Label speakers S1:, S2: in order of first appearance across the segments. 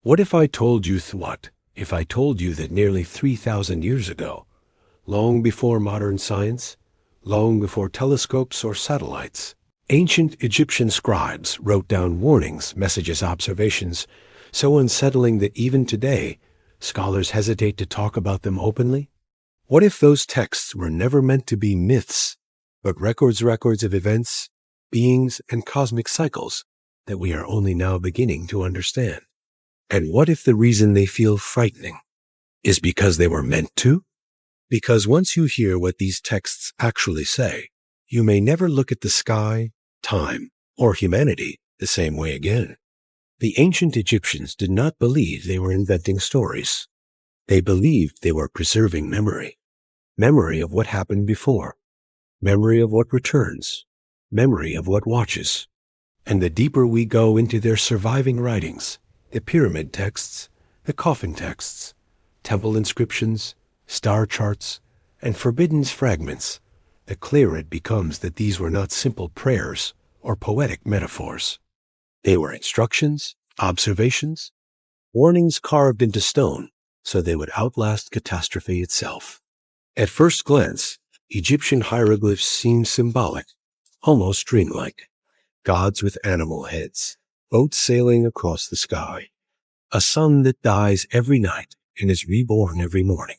S1: What if I told you what? If I told you that nearly 3,000 years ago, long before modern science, long before telescopes or satellites, ancient Egyptian scribes wrote down warnings, messages, observations, so unsettling that even today, scholars hesitate to talk about them openly? What if those texts were never meant to be myths, but records of events, beings, and cosmic cycles that we are only now beginning to understand? And what if the reason they feel frightening is because they were meant to? Because once you hear what these texts actually say, you may never look at the sky, time, or humanity the same way again. The ancient Egyptians did not believe they were inventing stories. They believed they were preserving memory. Memory of what happened before. Memory of what returns. Memory of what watches. And the deeper we go into their surviving writings, the pyramid texts, the coffin texts, temple inscriptions, star charts, and forbidden fragments, the clearer it becomes that these were not simple prayers or poetic metaphors. They were instructions, observations, warnings carved into stone so they would outlast catastrophe itself. At first glance, Egyptian hieroglyphs seem symbolic, almost dreamlike. Gods with animal heads, boats sailing across the sky, a sun that dies every night and is reborn every morning.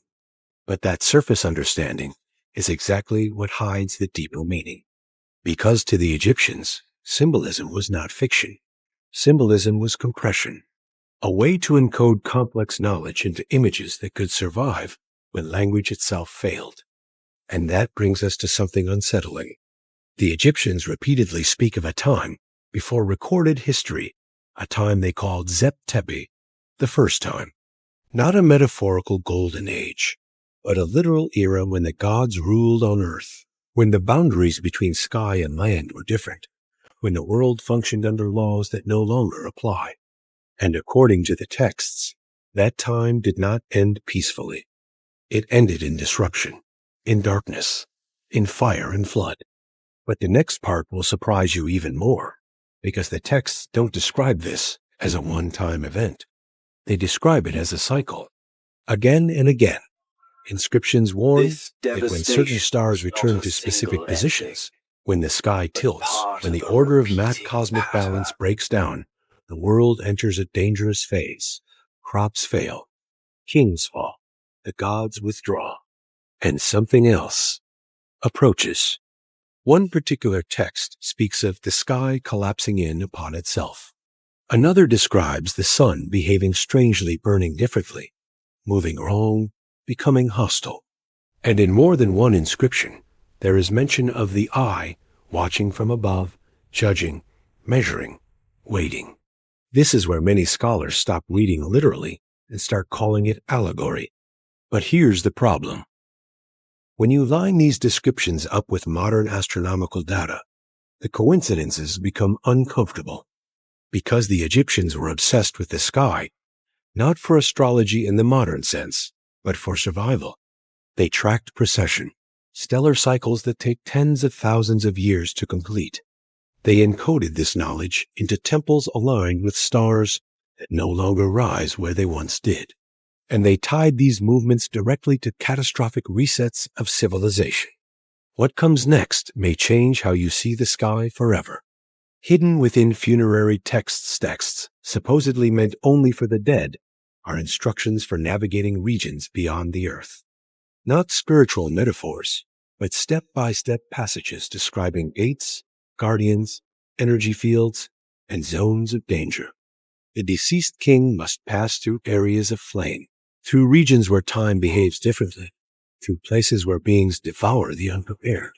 S1: But that surface understanding is exactly what hides the deeper meaning. Because to the Egyptians, symbolism was not fiction. Symbolism was compression, a way to encode complex knowledge into images that could survive when language itself failed. And that brings us to something unsettling. The Egyptians repeatedly speak of a time before recorded history, a time they called Zep Tepi, the first time. Not a metaphorical golden age, but a literal era when the gods ruled on earth, when the boundaries between sky and land were different, when the world functioned under laws that no longer apply. And according to the texts, that time did not end peacefully. It ended in disruption, in darkness, in fire and flood. But the next part will surprise you even more, because the texts don't describe this as a one-time event. They describe it as a cycle. Again and again, inscriptions warn that when certain stars return to specific positions, when the sky tilts, when the order of cosmic balance breaks down, the world enters a dangerous phase. Crops fail, kings fall, the gods withdraw, and something else approaches. One particular text speaks of the sky collapsing in upon itself. Another describes the sun behaving strangely, burning differently, moving wrong, becoming hostile. And in more than one inscription, there is mention of the eye watching from above, judging, measuring, waiting. This is where many scholars stop reading literally and start calling it allegory. But here's the problem. When you line these descriptions up with modern astronomical data, the coincidences become uncomfortable. Because the Egyptians were obsessed with the sky, not for astrology in the modern sense, but for survival. They tracked precession, stellar cycles that take tens of thousands of years to complete. They encoded this knowledge into temples aligned with stars that no longer rise where they once did. And they tied these movements directly to catastrophic resets of civilization. What comes next may change how you see the sky forever. Hidden within funerary texts supposedly meant only for the dead are instructions for navigating regions beyond the earth. Not spiritual metaphors, but step-by-step passages describing gates, guardians, energy fields, and zones of danger. The deceased king must pass through areas of flame, through regions where time behaves differently, through places where beings devour the unprepared.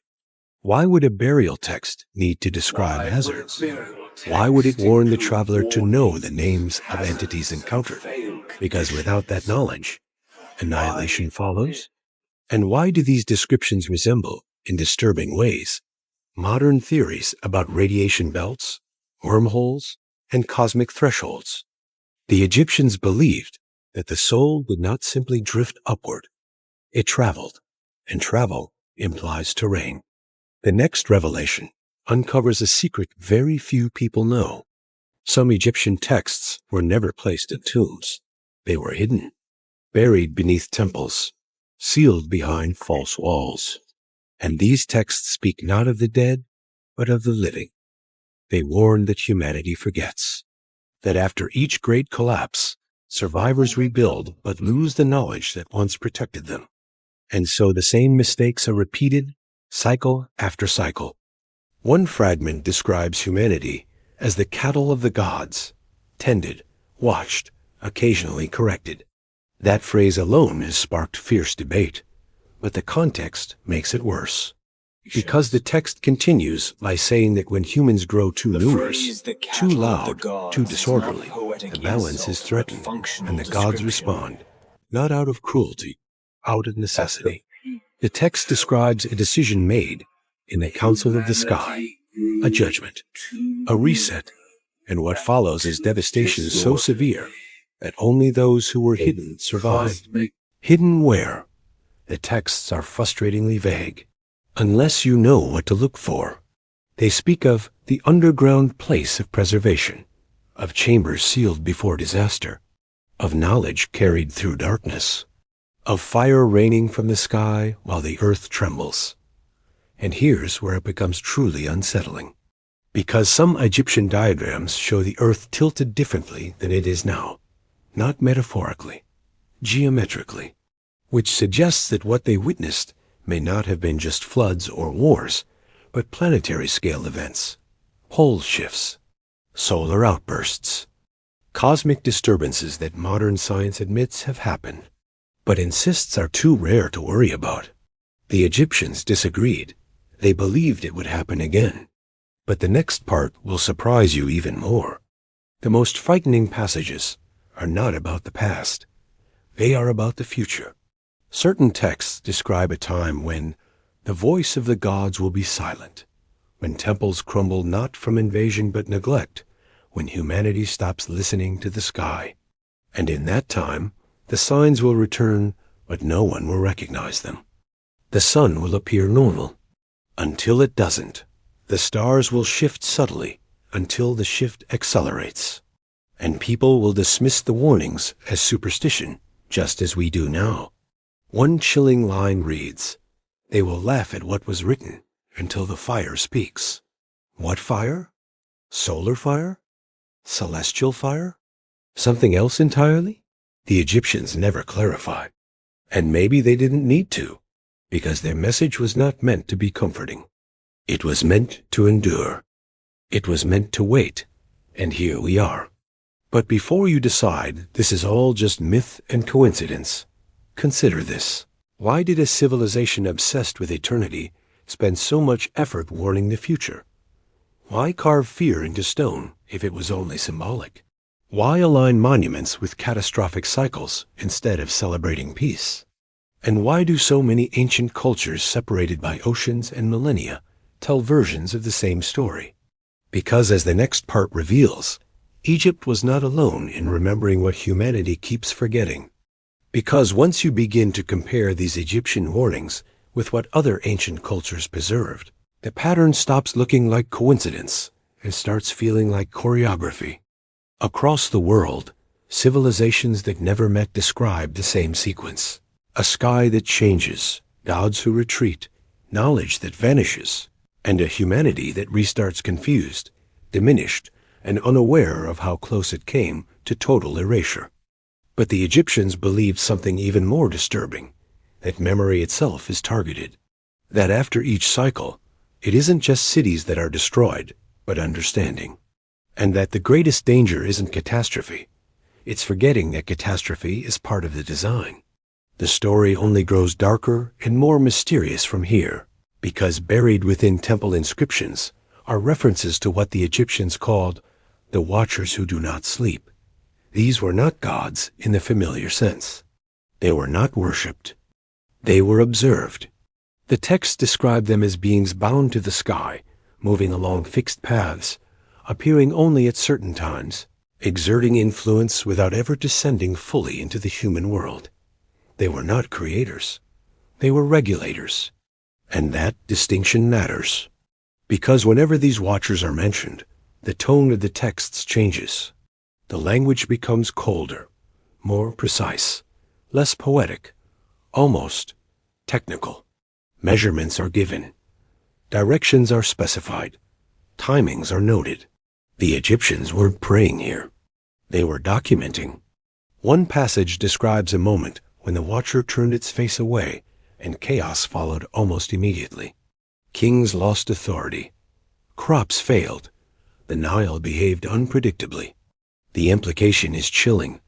S1: Why would a burial text need to describe hazards? Why would it warn the traveler to know the names of entities encountered? Because without that knowledge, annihilation follows. And why do these descriptions resemble, in disturbing ways, modern theories about radiation belts, wormholes, and cosmic thresholds? The Egyptians believed that the soul did not simply drift upward. It traveled, and travel implies terrain. The next revelation uncovers a secret very few people know. Some Egyptian texts were never placed in tombs. They were hidden, buried beneath temples, sealed behind false walls. And these texts speak not of the dead, but of the living. They warn that humanity forgets, that after each great collapse, survivors rebuild but lose the knowledge that once protected them. And so the same mistakes are repeated, cycle after cycle. One fragment describes humanity as the cattle of the gods, tended, watched, occasionally corrected. That phrase alone has sparked fierce debate, but the context makes it worse. Because the text continues by saying that when humans grow too numerous, too loud, too disorderly, the balance is threatened, and the gods respond, not out of cruelty, out of necessity. The text describes a decision made in the council of the sky, a judgment, a reset, and what follows is devastation so severe that only those who were hidden survived. Hidden where? The texts are frustratingly vague, unless you know what to look for. They speak of the underground place of preservation, of chambers sealed before disaster, of knowledge carried through darkness, of fire raining from the sky while the earth trembles. And here's where it becomes truly unsettling. Because some Egyptian diagrams show the earth tilted differently than it is now, not metaphorically, geometrically, which suggests that what they witnessed may not have been just floods or wars, but planetary scale events, pole shifts, solar outbursts, cosmic disturbances that modern science admits have happened, but insists are too rare to worry about. The Egyptians disagreed. They believed it would happen again. But the next part will surprise you even more. The most frightening passages are not about the past. They are about the future. Certain texts describe a time when the voice of the gods will be silent, when temples crumble not from invasion but neglect, when humanity stops listening to the sky. And in that time, the signs will return, but no one will recognize them. The sun will appear normal. Until it doesn't, the stars will shift subtly until the shift accelerates. And people will dismiss the warnings as superstition, just as we do now. One chilling line reads, "They will laugh at what was written until the fire speaks." What fire? Solar fire? Celestial fire? Something else entirely? The Egyptians never clarified. And maybe they didn't need to, because their message was not meant to be comforting. It was meant to endure. It was meant to wait. And here we are. But before you decide this is all just myth and coincidence, consider this. Why did a civilization obsessed with eternity spend so much effort warning the future? Why carve fear into stone if it was only symbolic? Why align monuments with catastrophic cycles instead of celebrating peace? And why do so many ancient cultures separated by oceans and millennia tell versions of the same story? Because as the next part reveals, Egypt was not alone in remembering what humanity keeps forgetting. Because once you begin to compare these Egyptian warnings with what other ancient cultures preserved, the pattern stops looking like coincidence and starts feeling like choreography. Across the world, civilizations that never met describe the same sequence. A sky that changes, gods who retreat, knowledge that vanishes, and a humanity that restarts confused, diminished, and unaware of how close it came to total erasure. But the Egyptians believed something even more disturbing, that memory itself is targeted, that after each cycle, it isn't just cities that are destroyed, but understanding, and that the greatest danger isn't catastrophe, it's forgetting that catastrophe is part of the design. The story only grows darker and more mysterious from here, because buried within temple inscriptions are references to what the Egyptians called the watchers who do not sleep. These were not gods in the familiar sense. They were not worshipped. They were observed. The texts describe them as beings bound to the sky, moving along fixed paths, appearing only at certain times, exerting influence without ever descending fully into the human world. They were not creators. They were regulators. And that distinction matters. Because whenever these watchers are mentioned, the tone of the texts changes. The language becomes colder, more precise, less poetic, almost technical. Measurements are given. Directions are specified. Timings are noted. The Egyptians weren't praying here. They were documenting. One passage describes a moment when the watcher turned its face away and chaos followed almost immediately. Kings lost authority. Crops failed. The Nile behaved unpredictably. The implication is chilling.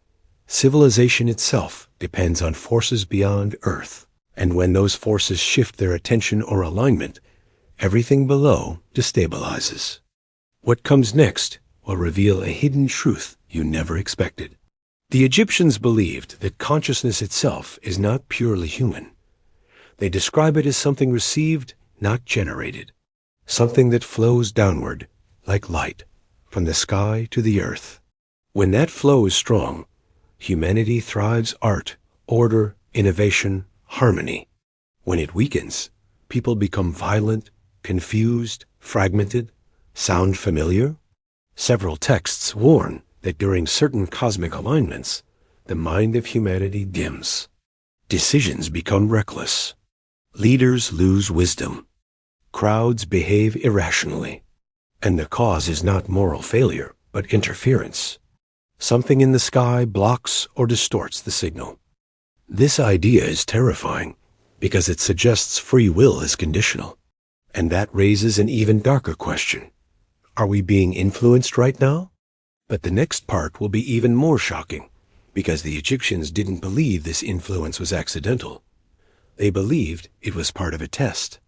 S1: Civilization itself depends on forces beyond Earth, and when those forces shift their attention or alignment, everything below destabilizes. What comes next will reveal a hidden truth you never expected. The Egyptians believed that consciousness itself is not purely human. They describe it as something received, not generated, something that flows downward, like light, from the sky to the earth. When that flow is strong, humanity thrives art, order, innovation, harmony. When it weakens, people become violent, confused, fragmented. Sound familiar? Several texts warn that during certain cosmic alignments, the mind of humanity dims. Decisions become reckless. Leaders lose wisdom. Crowds behave irrationally. And the cause is not moral failure, but interference. Something in the sky blocks or distorts the signal. This idea is terrifying because it suggests free will is conditional. And that raises an even darker question. Are we being influenced right now? But the next part will be even more shocking because the Egyptians didn't believe this influence was accidental. They believed it was part of a test.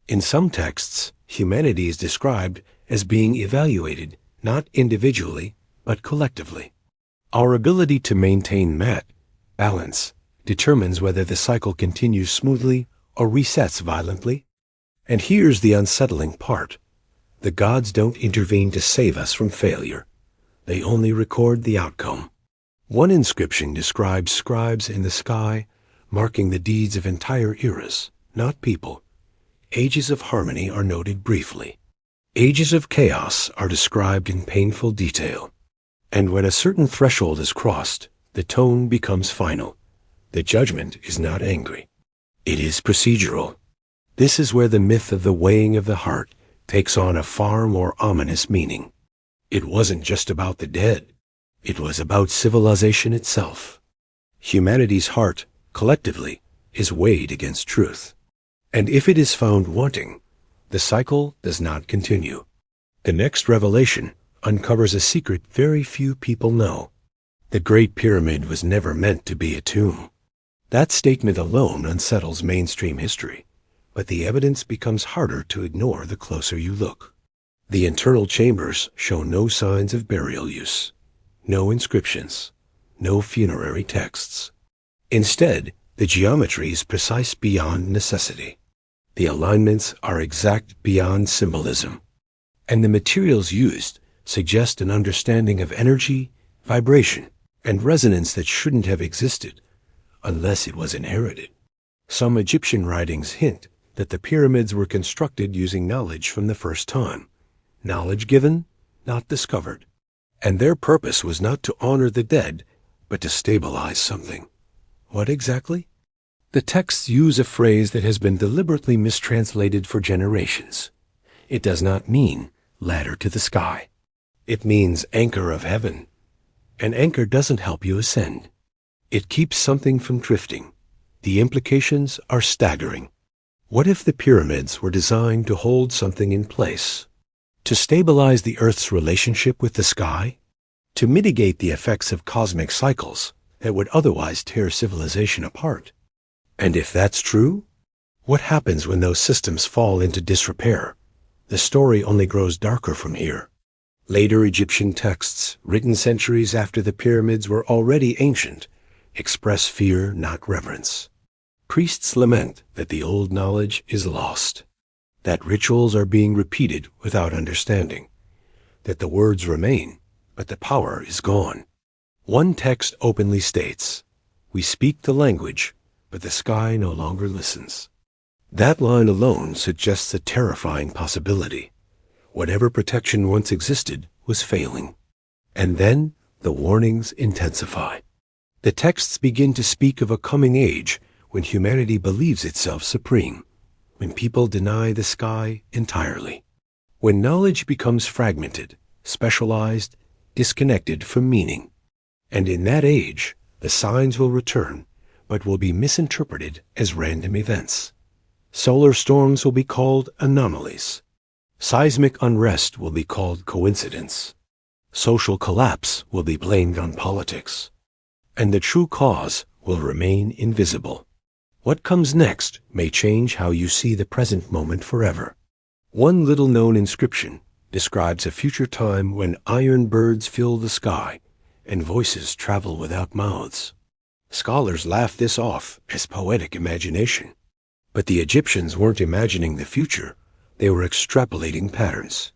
S1: In some texts, humanity is described as being evaluated not individually, but collectively. Our ability to maintain balance, determines whether the cycle continues smoothly or resets violently. And here's the unsettling part. The gods don't intervene to save us from failure. They only record the outcome. One inscription describes scribes in the sky marking the deeds of entire eras, not people. Ages of harmony are noted briefly. Ages of chaos are described in painful detail. And when a certain threshold is crossed, the tone becomes final. The judgment is not angry. It is procedural. This is where the myth of the weighing of the heart takes on a far more ominous meaning. It wasn't just about the dead. It was about civilization itself. Humanity's heart, collectively, is weighed against truth. And if it is found wanting, the cycle does not continue. The next revelation uncovers a secret very few people know. The Great Pyramid was never meant to be a tomb. That statement alone unsettles mainstream history, but the evidence becomes harder to ignore the closer you look. The internal chambers show no signs of burial use, no inscriptions, no funerary texts. Instead, the geometry is precise beyond necessity. The alignments are exact beyond symbolism. And the materials used suggest an understanding of energy, vibration, and resonance that shouldn't have existed unless it was inherited. Some Egyptian writings hint that the pyramids were constructed using knowledge from the first time. Knowledge given, not discovered. And their purpose was not to honor the dead, but to stabilize something. What exactly? The texts use a phrase that has been deliberately mistranslated for generations. It does not mean ladder to the sky. It means anchor of heaven. An anchor doesn't help you ascend. It keeps something from drifting. The implications are staggering. What if the pyramids were designed to hold something in place? To stabilize the Earth's relationship with the sky? To mitigate the effects of cosmic cycles that would otherwise tear civilization apart? And if that's true, what happens when those systems fall into disrepair? The story only grows darker from here. Later Egyptian texts, written centuries after the pyramids were already ancient, express fear, not reverence. Priests lament that the old knowledge is lost, that rituals are being repeated without understanding, that the words remain, but the power is gone. One text openly states, "We speak the language, but the sky no longer listens." That line alone suggests a terrifying possibility. Whatever protection once existed was failing. And then the warnings intensify. The texts begin to speak of a coming age when humanity believes itself supreme, when people deny the sky entirely, when knowledge becomes fragmented, specialized, disconnected from meaning. And in that age, the signs will return, but will be misinterpreted as random events. Solar storms will be called anomalies. Seismic unrest will be called coincidence. Social collapse will be blamed on politics. And the true cause will remain invisible. What comes next may change how you see the present moment forever. One little-known inscription describes a future time when iron birds fill the sky and voices travel without mouths. Scholars laugh this off as poetic imagination. But the Egyptians weren't imagining the future. They were extrapolating patterns.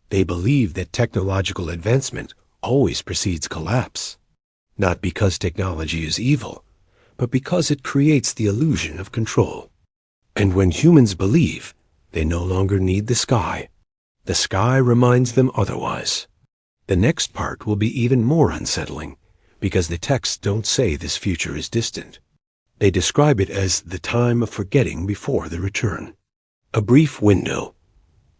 S1: They believed that technological advancement always precedes collapse, not because technology is evil, but because it creates the illusion of control. And when humans believe, they no longer need the sky. The sky reminds them otherwise. The next part will be even more unsettling, because the texts don't say this future is distant. They describe it as the time of forgetting before the return. A brief window,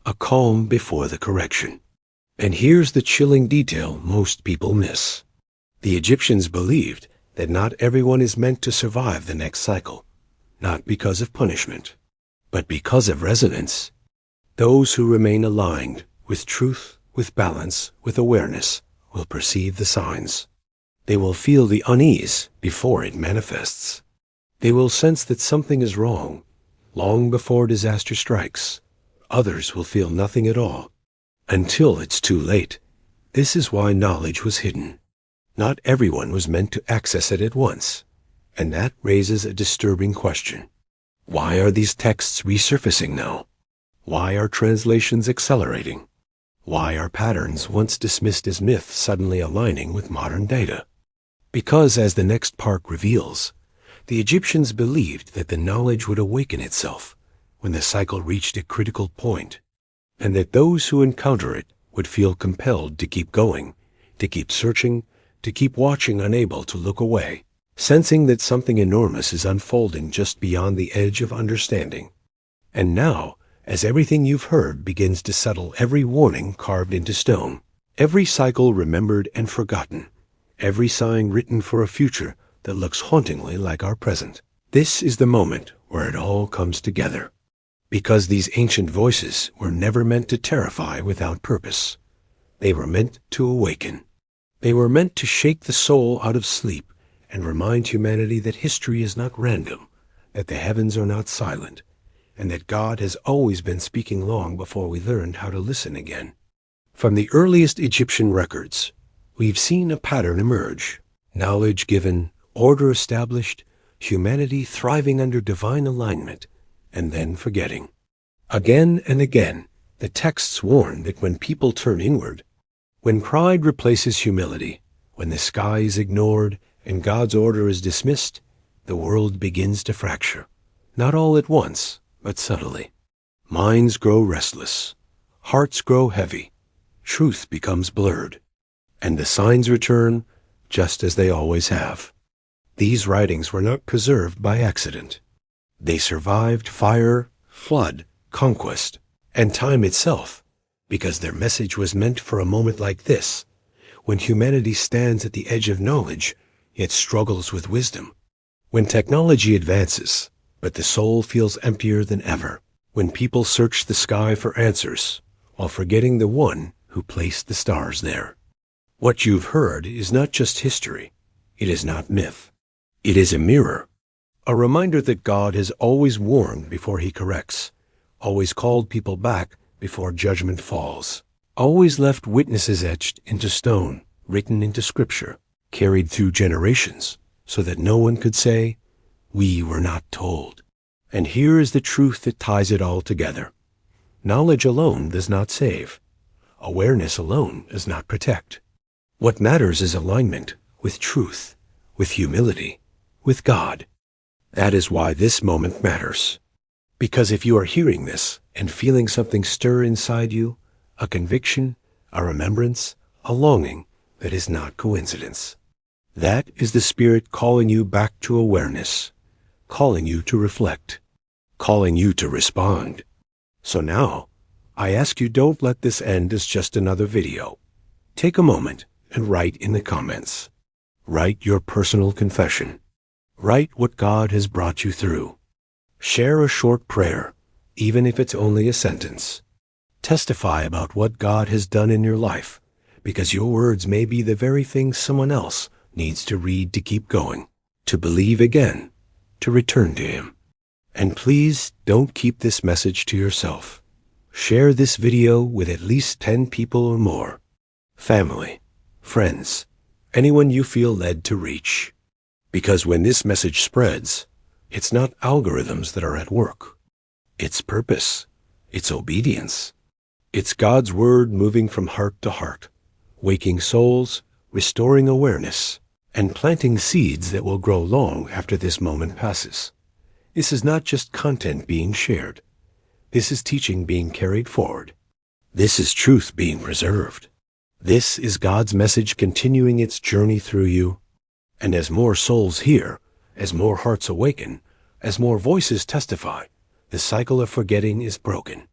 S1: a calm before the correction. And here's the chilling detail most people miss. The Egyptians believed that not everyone is meant to survive the next cycle, not because of punishment, but because of resonance. Those who remain aligned with truth, with balance, with awareness, will perceive the signs. They will feel the unease before it manifests. They will sense that something is wrong long before disaster strikes. Others will feel nothing at all until it's too late. This is why knowledge was hidden. Not everyone was meant to access it at once, and that raises a disturbing question. Why are these texts resurfacing now? Why are translations accelerating? Why are patterns once dismissed as myth suddenly aligning with modern data? Because, as the next part reveals, the Egyptians believed that the knowledge would awaken itself when the cycle reached a critical point, and that those who encounter it would feel compelled to keep going, to keep searching, to keep watching, unable to look away, sensing that something enormous is unfolding just beyond the edge of understanding. And now, as everything you've heard begins to settle, every warning carved into stone, every cycle remembered and forgotten, every sign written for a future that looks hauntingly like our present, this is the moment where it all comes together. Because these ancient voices were never meant to terrify without purpose. They were meant to awaken. They were meant to shake the soul out of sleep and remind humanity that history is not random, that the heavens are not silent, and that God has always been speaking long before we learned how to listen again. From the earliest Egyptian records, we've seen a pattern emerge. Knowledge given, order established, humanity thriving under divine alignment, and then forgetting. Again and again, the texts warn that when people turn inward, when pride replaces humility, when the sky is ignored and God's order is dismissed, the world begins to fracture. Not all at once, but subtly. Minds grow restless. Hearts grow heavy. Truth becomes blurred. And the signs return just as they always have. These writings were not preserved by accident. They survived fire, flood, conquest, and time itself, because their message was meant for a moment like this, when humanity stands at the edge of knowledge, yet struggles with wisdom. When technology advances, but the soul feels emptier than ever. When people search the sky for answers, while forgetting the one who placed the stars there. What you've heard is not just history. It is not myth. It is a mirror. A reminder that God has always warned before he corrects, always called people back before judgment falls, always left witnesses etched into stone, written into scripture, carried through generations, so that no one could say, "We were not told." And here is the truth that ties it all together. Knowledge alone does not save. Awareness alone does not protect. What matters is alignment with truth, with humility, with God. That is why this moment matters. Because if you are hearing this and feeling something stir inside you, a conviction, a remembrance, a longing that is not coincidence. That is the Spirit calling you back to awareness, calling you to reflect, calling you to respond. So now, I ask you, don't let this end as just another video. Take a moment and write in the comments. Write your personal confession. Write what God has brought you through. Share a short prayer, even if it's only a sentence. Testify about what God has done in your life, because your words may be the very thing someone else needs to read to keep going, to believe again, to return to Him. And please don't keep this message to yourself. Share this video with at least 10 people or more. Family, friends, anyone you feel led to reach. Because when this message spreads, it's not algorithms that are at work. It's purpose. It's obedience. It's God's Word moving from heart to heart, waking souls, restoring awareness, and planting seeds that will grow long after this moment passes. This is not just content being shared. This is teaching being carried forward. This is truth being preserved. This is God's message continuing its journey through you. And as more souls hear, as more hearts awaken, as more voices testify, the cycle of forgetting is broken.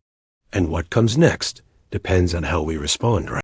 S1: And what comes next depends on how we respond, right?